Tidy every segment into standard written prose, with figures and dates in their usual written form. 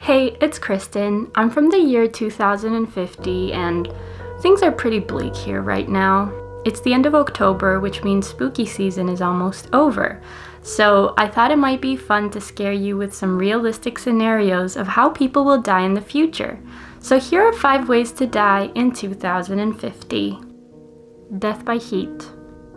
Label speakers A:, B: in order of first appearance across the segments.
A: Hey, it's Kristen. I'm from the year 2050 and things are pretty bleak here right now. It's the end of October, which means spooky season is almost over. So I thought it might be fun to scare you with some realistic scenarios of how people will die in the future. So here are 5 ways to die in 2050. Death by heat.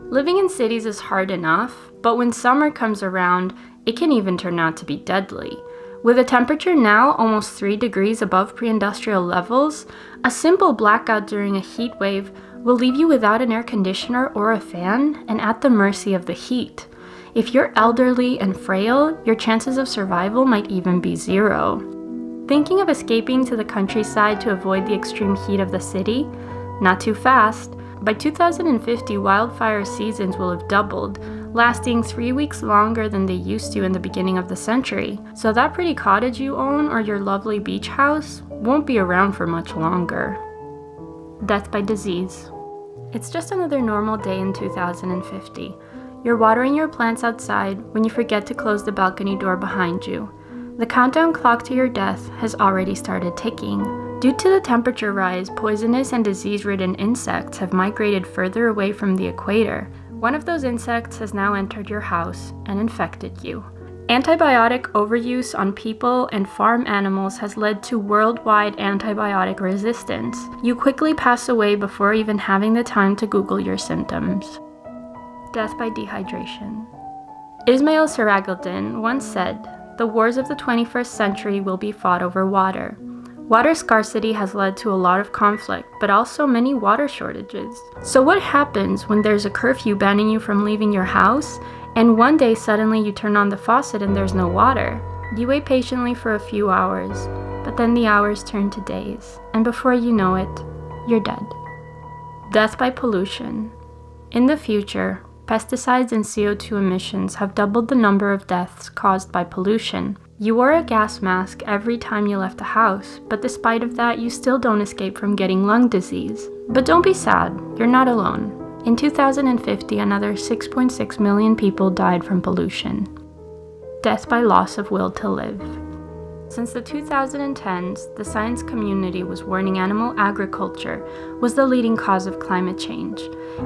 A: Living in cities is hard enough, but when summer comes around, it can even turn out to be deadly. With a temperature now almost 3 degrees above pre-industrial levels, a simple blackout during a heat wave will leave you without an air conditioner or a fan and at the mercy of the heat. If you're elderly and frail, your chances of survival might even be 0. Thinking of escaping to the countryside to avoid the extreme heat of the city? Not too fast. By 2050, wildfire seasons will have doubled, lasting 3 weeks longer than they used to in the beginning of the century. So that pretty cottage you own or your lovely beach house won't be around for much longer. Death by disease. It's just another normal day in 2050. You're watering your plants outside when you forget to close the balcony door behind you. The countdown clock to your death has already started ticking. Due to the temperature rise, poisonous and disease-ridden insects have migrated further away from the equator. One of those insects has now entered your house and infected you. Antibiotic overuse on people and farm animals has led to worldwide antibiotic resistance. You quickly pass away before even having the time to Google your symptoms. Death by dehydration. Ismail Serageldin once said, "The wars of the 21st century will be fought over water." Water scarcity has led to a lot of conflict, but also many water shortages. So what happens when there's a curfew banning you from leaving your house, and one day suddenly you turn on the faucet and there's no water? You wait patiently for a few hours, but then the hours turn to days, and before you know it, you're dead. Death by pollution. In the future, pesticides and CO2 emissions have doubled the number of deaths caused by pollution. You wore a gas mask every time you left the house, but despite of that, you still don't escape from getting lung disease. But don't be sad, you're not alone. In 2050, another 6.6 million people died from pollution. Death by loss of will to live. Since the 2010s, the science community was warning animal agriculture was the leading cause of climate change.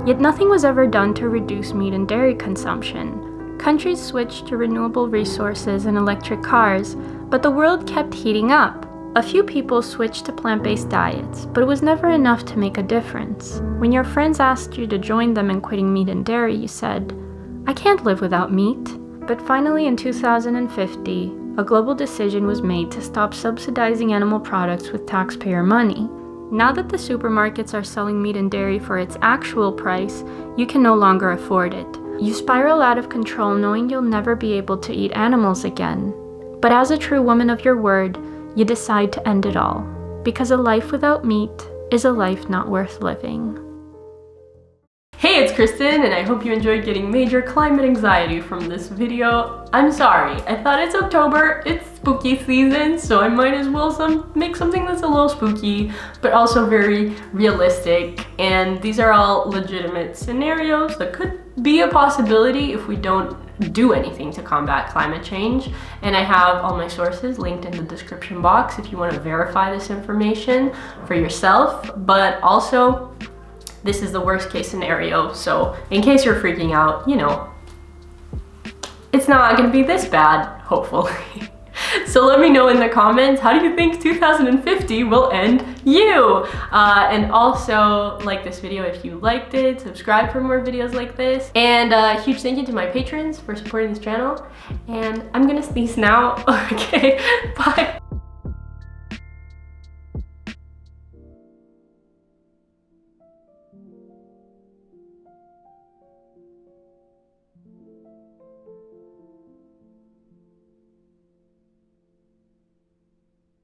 A: Yet nothing was ever done to reduce meat and dairy consumption. Countries switched to renewable resources and electric cars, but the world kept heating up. A few people switched to plant-based diets, but it was never enough to make a difference. When your friends asked you to join them in quitting meat and dairy, you said, "I can't live without meat." But finally in 2050, a global decision was made to stop subsidizing animal products with taxpayer money. Now that the supermarkets are selling meat and dairy for its actual price, you can no longer afford it. You spiral out of control knowing you'll never be able to eat animals again. But as a true woman of your word, you decide to end it all. Because a life without meat is a life not worth living. Hey, it's Kristen, and I hope you enjoyed getting major climate anxiety from this video. I'm sorry, I thought it's October, it's spooky season, so I might as well make something that's a little spooky, but also very realistic. And these are all legitimate scenarios that could be a possibility if we don't do anything to combat climate change. And I have all my sources linked in the description box if you want to verify this information for yourself, but also, this is the worst case scenario, so in case you're freaking out, it's not gonna be this bad, hopefully. So let me know in the comments, how do you think 2050 will end you? And also like this video if you liked it, subscribe for more videos like this, and a huge thank you to my patrons for supporting this channel. And I'm gonna sneeze now. Okay, bye.